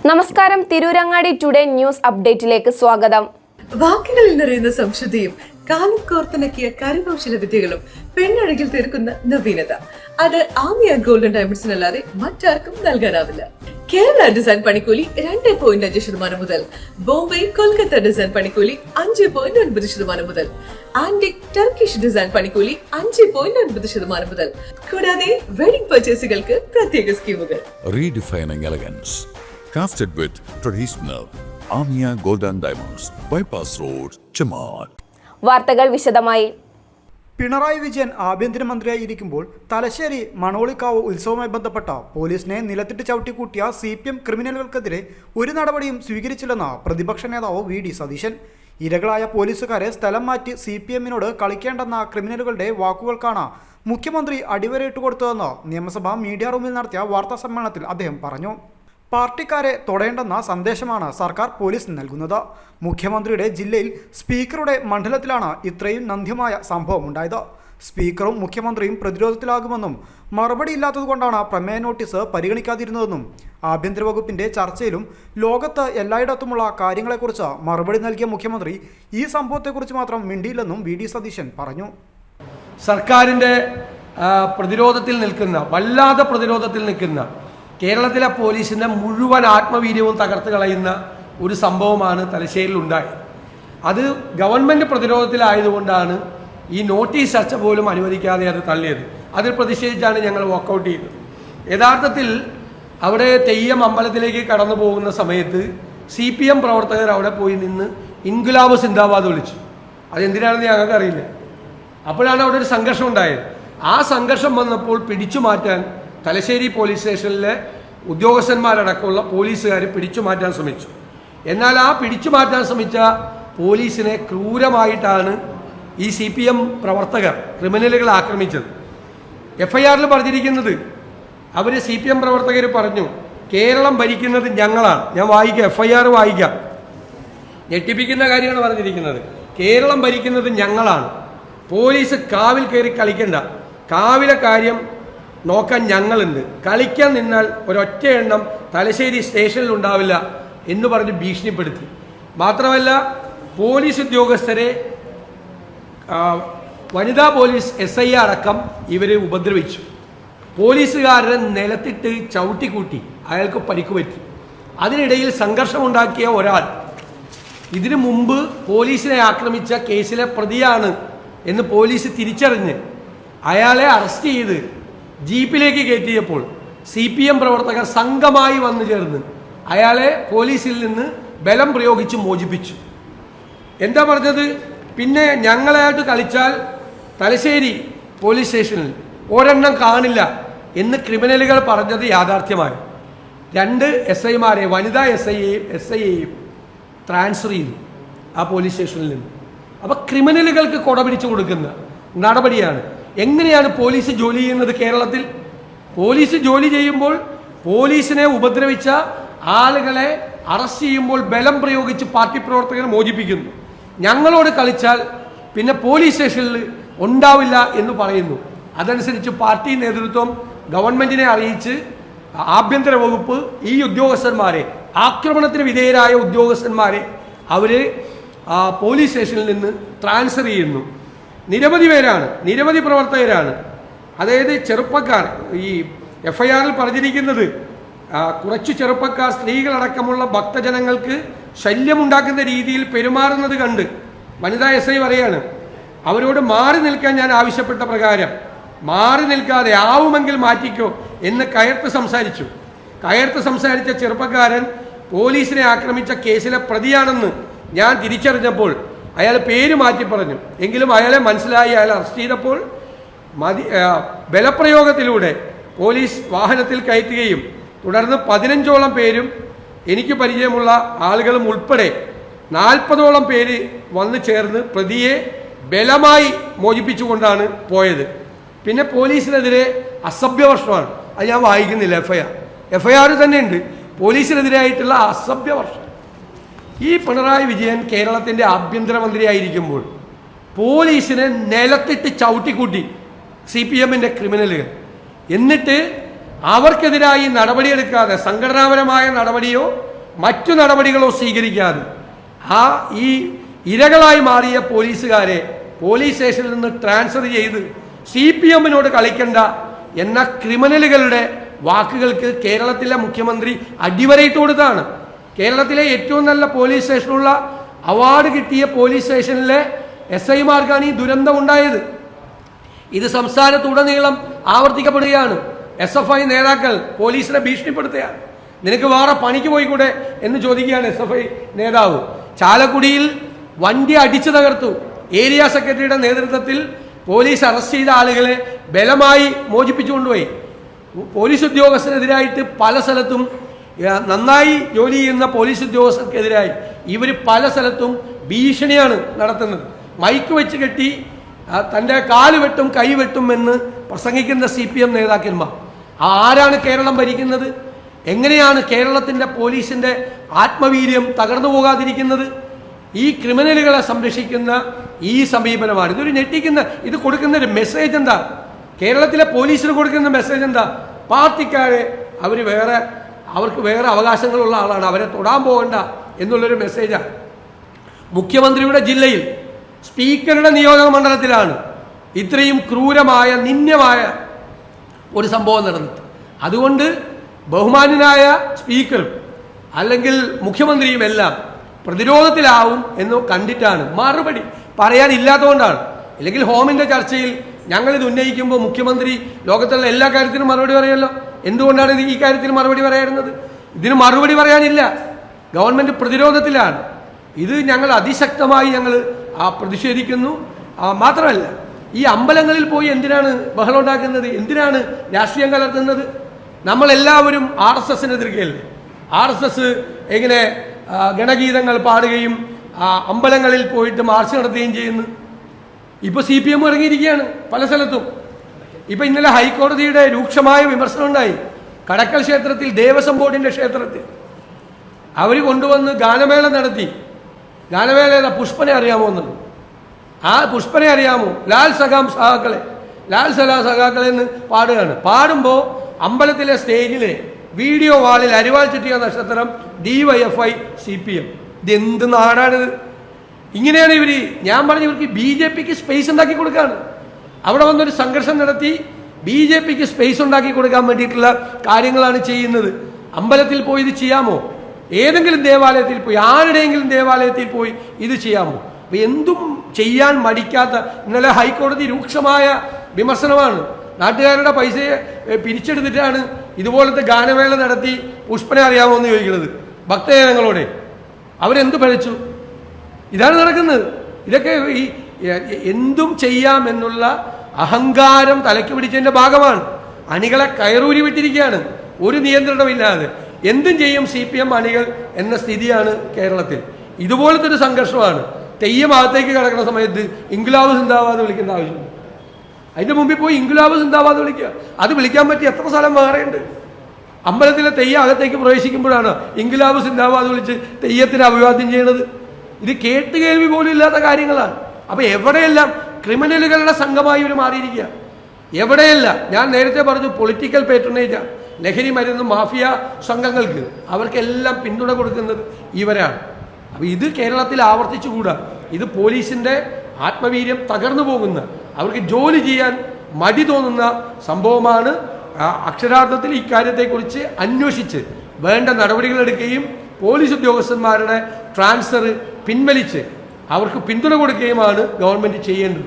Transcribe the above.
നമസ്കാരം, Tirurangadi today news അപ്ഡേറ്റിലേക്ക് സ്വാഗതം. വാക്കുകളിൽ നിറയുന്ന സംശുദ്ധിയും കാലം കോർത്തിണക്കിയ കരകൗശല വിദ്യകളും പെണ്ണഴകിൽ തീർക്കുന്ന നവീനത അത് ആമിയ ഗോൾഡൻ ഡയമണ്ട്സിനല്ലാതെ മറ്റാർക്കും നൽകാനാവില്ല. കേരള ഡിസൈൻ പണിക്കൂലി 2.5% മുതൽ, ബോംബെ കൊൽക്കത്ത ഡിസൈൻ പണിക്കൂലി 5.9% മുതൽ, ആന്റിക് ടർക്കിഷ് ഡിസൈൻ പണിക്കൂലി 5.9% മുതൽ, കൂടാതെ വെഡിംഗ് പർച്ചേസുകൾക്ക് പ്രത്യേക സ്കീമുകൾ. Redefining elegance, crafted with traditional Amia Golden Diamonds, Bypass Road, Chamat. വാർത്തകൾ വിശദമായി. പിണറായി വിജയൻ ആഭ്യന്തരമന്ത്രിയായിരിക്കുമ്പോൾ തലശ്ശേരി മണോളിക്കാവ് ഉത്സവവുമായി ബന്ധപ്പെട്ട പോലീസിനെ നിലത്തിട്ട് ചവിട്ടിക്കൂട്ടിയ CPM ക്രിമിനലുകൾക്കെതിരെ ഒരു നടപടിയും സ്വീകരിച്ചില്ലെന്ന് പ്രതിപക്ഷ നേതാവ് VD സതീശൻ. ഇരകളായ പോലീസുകാരെ സ്ഥലം മാറ്റി CPMനോട് കളിക്കേണ്ടെന്ന ക്രിമിനലുകളുടെ വാക്കുകൾക്കാണ് മുഖ്യമന്ത്രി അടിവരയിട്ട് കൊടുത്തതെന്ന് നിയമസഭാ മീഡിയ റൂമിൽ നടത്തിയ വാർത്താ സമ്മേളനത്തിൽ അദ്ദേഹം പറഞ്ഞു. പാർട്ടിക്കാരെ തൊടേണ്ടെന്ന സന്ദേശമാണ് സർക്കാർ പോലീസിന് നൽകുന്നത്. മുഖ്യമന്ത്രിയുടെ ജില്ലയിൽ സ്പീക്കറുടെ മണ്ഡലത്തിലാണ് ഇത്രയും നന്ദ്യമായ സംഭവം ഉണ്ടായത്. സ്പീക്കറും മുഖ്യമന്ത്രിയും പ്രതിരോധത്തിലാകുമെന്നും മറുപടിയില്ലാത്തതുകൊണ്ടാണ് പ്രമേയ നോട്ടീസ് പരിഗണിക്കാതിരുന്നതെന്നും ആഭ്യന്തര വകുപ്പിന്റെ ചർച്ചയിലും ലോകത്ത് എല്ലായിടത്തുമുള്ള കാര്യങ്ങളെക്കുറിച്ച് മറുപടി നൽകിയ മുഖ്യമന്ത്രി ഈ സംഭവത്തെക്കുറിച്ച് മാത്രം മിണ്ടിയില്ലെന്നും VD സതീശൻ പറഞ്ഞു. സർക്കാരിൻ്റെ പ്രതിരോധത്തിൽ നിൽക്കുന്ന, വല്ലാതെ പ്രതിരോധത്തിൽ നിൽക്കുന്ന കേരളത്തിലെ പോലീസിൻ്റെ മുഴുവൻ ആത്മവീര്യവും തകർത്ത് കളയുന്ന ഒരു സംഭവമാണ് തലശ്ശേരിയിൽ ഉണ്ടായത്. അത് ഗവൺമെൻറ് പ്രതിരോധത്തിലായതുകൊണ്ടാണ് ഈ നോട്ടീസ് ചർച്ച പോലും അനുവദിക്കാതെ അത് തള്ളിയത്. അതിൽ പ്രതിഷേധിച്ചാണ് ഞങ്ങൾ വാക്കൗട്ട് ചെയ്തത്. യഥാർത്ഥത്തിൽ അവിടെ തെയ്യം അമ്പലത്തിലേക്ക് കടന്നു പോകുന്ന സമയത്ത് CPM പ്രവർത്തകർ അവിടെ പോയി നിന്ന് ഇൻകുലാബ് സിന്ദാബാദ് വിളിച്ചു. അതെന്തിനാണെന്ന് ഞങ്ങൾക്ക് അറിയില്ല. അപ്പോഴാണ് അവിടെ ഒരു സംഘർഷം ഉണ്ടായത്. ആ സംഘർഷം വന്നപ്പോൾ പിടിച്ചു മാറ്റാൻ തലശ്ശേരി പോലീസ് സ്റ്റേഷനിലെ ഉദ്യോഗസ്ഥന്മാരടക്കമുള്ള പോലീസുകാർ പിടിച്ചു മാറ്റാൻ ശ്രമിച്ചു. എന്നാൽ ആ പിടിച്ചു മാറ്റാൻ ശ്രമിച്ച പോലീസിനെ ക്രൂരമായിട്ടാണ് ഈ CPM പ്രവർത്തകർ, ക്രിമിനലുകൾ ആക്രമിച്ചത്. FIRൽ പറഞ്ഞിരിക്കുന്നത്, അവർ CPM പ്രവർത്തകർ പറഞ്ഞു, കേരളം ഭരിക്കുന്നത് ഞങ്ങളാണ്. ഞാൻ വായിക്കാം, FIR വായിക്കാം. ഞെട്ടിപ്പിക്കുന്ന കാര്യമാണ് പറഞ്ഞിരിക്കുന്നത്. കേരളം ഭരിക്കുന്നത് ഞങ്ങളാണ്, പോലീസ് കാവിൽ കയറി കളിക്കണ്ട, കാവിലെ കാര്യം നോക്കാൻ ഞങ്ങളുണ്ട്, കളിക്കാൻ നിന്നാൽ ഒരൊറ്റ എണ്ണം തലശ്ശേരി സ്റ്റേഷനിൽ ഉണ്ടാവില്ല എന്ന് പറഞ്ഞ് ഭീഷണിപ്പെടുത്തി. മാത്രമല്ല പോലീസ് ഉദ്യോഗസ്ഥരെ, വനിതാ പോലീസ് SI അടക്കം ഇവരെ ഉപദ്രവിച്ചു. പോലീസുകാരനെ നിലത്തിട്ട് ചവിട്ടിക്കൂട്ടി, അയാൾക്ക് പരിക്ക് പറ്റി. അതിനിടയിൽ സംഘർഷമുണ്ടാക്കിയ ഒരാൾ ഇതിനു മുമ്പ് പോലീസിനെ ആക്രമിച്ച കേസിലെ പ്രതിയാണ് എന്ന് പോലീസ് തിരിച്ചറിഞ്ഞ് അയാളെ അറസ്റ്റ് ചെയ്ത് ജീപ്പിലേക്ക് കയറ്റിയപ്പോൾ CPM പ്രവർത്തകർ സംഘമായി വന്നു ചേർന്ന് അയാളെ പോലീസിൽ നിന്ന് ബലം പ്രയോഗിച്ച് മോചിപ്പിച്ചു. എന്താ പറഞ്ഞത്? പിന്നെ ഞങ്ങളായിട്ട് കളിച്ചാൽ തലശ്ശേരി പോലീസ് സ്റ്റേഷനിൽ ഒരെണ്ണം കാണില്ല എന്ന് ക്രിമിനലുകൾ പറഞ്ഞത് യാഥാർത്ഥ്യമായി. 2 SIമാരെ, വനിതാ SIയെയും ട്രാൻസ്ഫർ ചെയ്തു ആ പോലീസ് സ്റ്റേഷനിൽ നിന്ന്. അപ്പോൾ ക്രിമിനലുകൾക്ക് കൊട പിടിച്ചു കൊടുക്കുന്ന നടപടിയാണ്. എങ്ങനെയാണ് പോലീസ് ജോലി ചെയ്യുന്നത് കേരളത്തിൽ? പോലീസ് ജോലി ചെയ്യുമ്പോൾ പോലീസിനെ ഉപദ്രവിച്ച ആളുകളെ അറസ്റ്റ് ചെയ്യുമ്പോൾ ബലം പ്രയോഗിച്ച് പാർട്ടി പ്രവർത്തകരെ മോചിപ്പിക്കുന്നു. ഞങ്ങളോട് കളിച്ചാൽ പിന്നെ പോലീസ് സ്റ്റേഷനിൽ ഉണ്ടാവില്ല എന്ന് പറയുന്നു. അതനുസരിച്ച് പാർട്ടി നേതൃത്വം ഗവൺമെന്റിനെ അറിയിച്ച് ആഭ്യന്തര വകുപ്പ് ഈ ഉദ്യോഗസ്ഥന്മാരെ, ആക്രമണത്തിന് വിധേയരായ ഉദ്യോഗസ്ഥന്മാരെ അവർ പോലീസ് സ്റ്റേഷനിൽ നിന്ന് ട്രാൻസ്ഫർ ചെയ്യുന്നു. നിരവധി പേരാണ്, നിരവധി പ്രവർത്തകരാണ്. അതായത് ചെറുപ്പക്കാർ, ഈ FIRൽ പറഞ്ഞിരിക്കുന്നത് കുറച്ച് ചെറുപ്പക്കാർ, സ്ത്രീകളടക്കമുള്ള ഭക്തജനങ്ങൾക്ക് ശല്യമുണ്ടാക്കുന്ന രീതിയിൽ പെരുമാറുന്നത് കണ്ട് വനിതാ SI പറയാണ്, അവരോട് മാറി നിൽക്കാൻ ഞാൻ ആവശ്യപ്പെട്ട പ്രകാരം മാറി നിൽക്കാതെ ആവുമെങ്കിൽ മാറ്റിക്കോ എന്ന് കയർത്ത് സംസാരിച്ചു. കയർത്ത് സംസാരിച്ച ചെറുപ്പക്കാരൻ പോലീസിനെ ആക്രമിച്ച കേസിലെ പ്രതിയാണെന്ന് ഞാൻ തിരിച്ചറിഞ്ഞപ്പോൾ അയാൾ പേര് മാറ്റി പറഞ്ഞു. എങ്കിലും അയാളെ മനസ്സിലായി. അയാൾ അറസ്റ്റ് ചെയ്തപ്പോൾ ബലപ്രയോഗത്തിലൂടെ പോലീസ് വാഹനത്തിൽ കയറ്റുകയും തുടർന്ന് 15ഓളം പേരും എനിക്ക് പരിചയമുള്ള ആളുകളും ഉൾപ്പെടെ 40ഓളം പേര് വന്നു ചേർന്ന് പ്രതിയെ ബലമായി മോചിപ്പിച്ചുകൊണ്ടാണ് പോയത്. പിന്നെ പോലീസിനെതിരെ അസഭ്യവർഷമാണ്. അത് ഞാൻ വായിക്കുന്നില്ല. FIR തന്നെ ഉണ്ട്. പോലീസിനെതിരായിട്ടുള്ള അസഭ്യവർഷം. ഈ പിണറായി വിജയൻ കേരളത്തിൻ്റെ ആഭ്യന്തരമന്ത്രിയായിരിക്കുമ്പോൾ പോലീസിനെ നിലത്തിട്ട് ചവിട്ടിക്കൂട്ടി CPMന്റെ ക്രിമിനലുകൾ. എന്നിട്ട് അവർക്കെതിരായി നടപടിയെടുക്കാതെ, സംഘടനാപരമായ നടപടിയോ മറ്റു നടപടികളോ സ്വീകരിക്കാതെ ഈ ഇരകളായി മാറിയ പോലീസുകാരെ പോലീസ് സ്റ്റേഷനിൽ നിന്ന് ട്രാൻസ്ഫർ ചെയ്ത് CPM-നോട് കളിക്കണ്ട എന്ന ക്രിമിനലുകളുടെ വാക്കുകൾക്ക് കേരളത്തിലെ മുഖ്യമന്ത്രി അടിവരയിട്ട് കൊടുത്താണ്. കേരളത്തിലെ ഏറ്റവും നല്ല പോലീസ് സ്റ്റേഷനുള്ള അവാർഡ് കിട്ടിയ പോലീസ് സ്റ്റേഷനിലെ SI-മാർക്കാണ് ഈ ദുരന്തം ഉണ്ടായത്. ഇത് സംസ്ഥാനത്തുടനീളം ആവർത്തിക്കപ്പെടുകയാണ്. SFI നേതാക്കൾ പോലീസിനെ ഭീഷണിപ്പെടുത്തുകയാണ്. നിനക്ക് വേറെ പണിക്ക് പോയിക്കൂടെ എന്ന് ചോദിക്കുകയാണ് SFI നേതാവ്. ചാലക്കുടിയിൽ വണ്ടി അടിച്ചു തകർത്തു. ഏരിയ സെക്രട്ടറിയുടെ നേതൃത്വത്തിൽ പോലീസ് അറസ്റ്റ് ചെയ്ത ആളുകളെ ബലമായി മോചിപ്പിച്ചുകൊണ്ടുപോയി. പോലീസ് ഉദ്യോഗസ്ഥനെതിരായിട്ട് പല സ്ഥലത്തും നന്നായി ജോലി ചെയ്യുന്ന പോലീസ് ഉദ്യോഗസ്ഥർക്കെതിരായി ഇവർ പല സ്ഥലത്തും ഭീഷണിയാണ് നടത്തുന്നത്. മൈക്ക് വെച്ച് കെട്ടി തൻ്റെ കാല് വെട്ടും കൈ വെട്ടും എന്ന് പ്രസംഗിക്കുന്ന CPM നേതാക്കന്മാർ. ആരാണ് കേരളം ഭരിക്കുന്നത്? എങ്ങനെയാണ് കേരളത്തിൻ്റെ പോലീസിൻ്റെ ആത്മവീര്യം തകർന്നു പോകാതിരിക്കുന്നത്? ഈ ക്രിമിനലുകളെ സംരക്ഷിക്കുന്ന ഈ സമീപനമാണ്. ഇതൊരു ഞെട്ടിക്കുന്ന, ഇത് കൊടുക്കുന്ന ഒരു മെസ്സേജ് എന്താ? കേരളത്തിലെ പോലീസിന് കൊടുക്കുന്ന മെസ്സേജ് എന്താ? പാർട്ടിക്കാരെ അവർക്ക് വേറെ അവകാശങ്ങളുള്ള ആളാണ്, അവരെ തൊടാൻ പോകണ്ട എന്നുള്ളൊരു മെസ്സേജാണ്. മുഖ്യമന്ത്രിയുടെ ജില്ലയിൽ സ്പീക്കറുടെ നിയോജക മണ്ഡലത്തിലാണ് ഇത്രയും ക്രൂരമായ നിന്ദ്യമായ ഒരു സംഭവം നടന്നത്. അതുകൊണ്ട് ബഹുമാന്യനായ സ്പീക്കറും അല്ലെങ്കിൽ മുഖ്യമന്ത്രിയും എല്ലാം പ്രതിരോധത്തിലാവും എന്ന് കണ്ടിട്ടാണ് മറുപടി പറയാനില്ലാത്തതുകൊണ്ടാണ്. അല്ലെങ്കിൽ ഹോമിൻ്റെ ചർച്ചയിൽ ഞങ്ങളിത് ഉന്നയിക്കുമ്പോൾ മുഖ്യമന്ത്രി ലോകത്തുള്ള എല്ലാ കാര്യത്തിനും മറുപടി പറയുമല്ലോ. എന്തുകൊണ്ടാണ് ഈ കാര്യത്തിൽ മറുപടി പറയാറുന്നത്? ഇതിന് മറുപടി പറയാനില്ല. ഗവൺമെൻറ് പ്രതിരോധത്തിലാണ്. ഇത് ഞങ്ങൾ അതിശക്തമായി പ്രതിഷേധിക്കുന്നു. മാത്രമല്ല, ഈ അമ്പലങ്ങളിൽ പോയി എന്തിനാണ് ബഹളം ഉണ്ടാക്കുന്നത്? എന്തിനാണ് രാഷ്ട്രീയം കലർത്തുന്നത്? നമ്മളെല്ലാവരും RSS-നെതിർക്കുകയല്ലേ? RSS എങ്ങനെ ഗണഗീതങ്ങൾ പാടുകയും അമ്പലങ്ങളിൽ പോയിട്ട് മാർച്ച് നടത്തുകയും ചെയ്യുന്നു. ഇപ്പോൾ CPM ഇറങ്ങിയിരിക്കുകയാണ് പല സ്ഥലത്തും. ഇപ്പം ഇന്നലെ ഹൈക്കോടതിയുടെ രൂക്ഷമായ വിമർശനം ഉണ്ടായി. കടക്കൽ ക്ഷേത്രത്തിൽ, ദേവസ്വം ബോർഡിൻ്റെ ക്ഷേത്രത്തിൽ അവർ കൊണ്ടുവന്ന് ഗാനമേള നടത്തി. ഗാനമേള ഏതാ? പുഷ്പനെ അറിയാമോ എന്നത്. ആ പുഷ്പനെ അറിയാമോ? ലാൽ സലാം സഖാക്കളെ എന്ന് പാടുകയാണ്. പാടുമ്പോൾ അമ്പലത്തിലെ സ്റ്റേജിലെ വീഡിയോ വാളിൽ അരിവാൾ ചുറ്റിയ നക്ഷത്രം DYFI CPM. ഇതെന്ത് നാടാണിത്? ഇങ്ങനെയാണ് ഇവർ. ഞാൻ പറഞ്ഞു, ഇവർക്ക് BJPക്ക് സ്പേസ് ഉണ്ടാക്കി കൊടുക്കുകയാണ്. അവിടെ വന്നൊരു സംഘർഷം നടത്തി BJPക്ക് സ്പേസ് ഉണ്ടാക്കി കൊടുക്കാൻ വേണ്ടിയിട്ടുള്ള കാര്യങ്ങളാണ് ചെയ്യുന്നത്. അമ്പലത്തിൽ പോയി ഇത് ചെയ്യാമോ? ഏതെങ്കിലും ദേവാലയത്തിൽ പോയി, ആരുടെയെങ്കിലും ദേവാലയത്തിൽ പോയി ഇത് ചെയ്യാമോ? അപ്പം എന്തും ചെയ്യാൻ മടിക്കാത്ത, ഇന്നലെ ഹൈക്കോടതി രൂക്ഷമായ വിമർശനമാണ്. നാട്ടുകാരുടെ പൈസയെ പിരിച്ചെടുത്തിട്ടാണ് ഇതുപോലത്തെ ഗാനമേള നടത്തി പുഷ്പനെ അറിയാമോ എന്ന് ചോദിക്കുന്നത് ഭക്തജനങ്ങളോടെ. അവരെന്ത് പഴിച്ചു? ഇതാണ് നടക്കുന്നത്. ഇതൊക്കെ ഈ എന്തും ചെയ്യാം എന്നുള്ള അഹങ്കാരം തലയ്ക്ക് പിടിച്ചതിൻ്റെ ഭാഗമാണ്. അണികളെ കയറൂരി വിട്ടിരിക്കുകയാണ് ഒരു നിയന്ത്രണമില്ലാതെ. എന്തും ചെയ്യും CPM അണികൾ എന്ന സ്ഥിതിയാണ് കേരളത്തിൽ. ഇതുപോലത്തെ ഒരു സംഘർഷമാണ്. തെയ്യം അകത്തേക്ക് കിടക്കുന്ന സമയത്ത് ഇൻക്ലാബ് സിന്ദാബാദ് വിളിക്കേണ്ട ആവശ്യമില്ല. അതിൻ്റെ മുമ്പിൽ പോയി ഇൻക്ലാബ് സിന്ദാബാദ് വിളിക്കുക. അത് വിളിക്കാൻ പറ്റിയ എത്ര സ്ഥലം വേറെയുണ്ട്? അമ്പലത്തിലെ തെയ്യം അകത്തേക്ക് പ്രവേശിക്കുമ്പോഴാണ് ഇൻക്ലാബ് സിന്ദാബാദ് വിളിച്ച് തെയ്യത്തിന് അഭിവാദ്യം ചെയ്യുന്നത്. ഇത് കേട്ടുകേൾവി പോലും ഇല്ലാത്ത കാര്യങ്ങളാണ്. അപ്പോൾ എവിടെയെല്ലാം ക്രിമിനലുകളുടെ സംഘമായി ഇവർ മാറിയിരിക്കുക. എവിടെയല്ല, ഞാൻ നേരത്തെ പറഞ്ഞു, പൊളിറ്റിക്കൽ പേട്രണേജാണ്. ലഹരി മരുന്ന് മാഫിയ സംഘങ്ങൾക്ക് അവർക്കെല്ലാം പിന്തുണ കൊടുക്കുന്നത് ഇവരാണ്. അപ്പോൾ ഇത് കേരളത്തിൽ ആവർത്തിച്ചുകൂടാ. ഇത് പോലീസിൻ്റെ ആത്മവീര്യം തകർന്നു പോകുന്ന, അവർക്ക് ജോലി ചെയ്യാൻ മടി തോന്നുന്ന സംഭവമാണ്. അക്ഷരാർത്ഥത്തിൽ ഇക്കാര്യത്തെക്കുറിച്ച് അന്വേഷിച്ച് വേണ്ട നടപടികളെടുക്കുകയും പോലീസ് ഉദ്യോഗസ്ഥന്മാരുടെ ട്രാൻസ്ഫർ പിൻവലിച്ച് അവർക്ക് പിന്തുണ കൊടുക്കുകയുമാണ് ഗവൺമെൻറ് ചെയ്യേണ്ടത്.